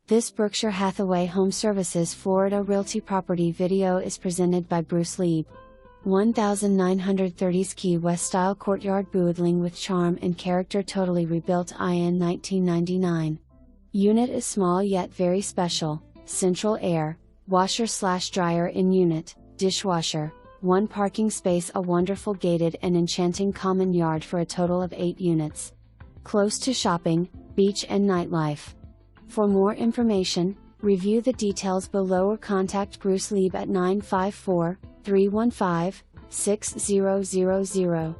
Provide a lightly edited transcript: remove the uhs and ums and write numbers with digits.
This Berkshire Hathaway HomeServices Florida Realty property video is presented by Lieb. 1930s Key West style courtyard BUIDLING with charm and character, totally rebuilt in 1999. Unit is small yet very special. Central air, washer/dryer in unit, dishwasher, 1 parking space, a wonderful gated and enchanting common yard for a total of 8 units. Close to shopping, beach and nightlife. For more information, review the details below or contact Lieb at 954-315-6000.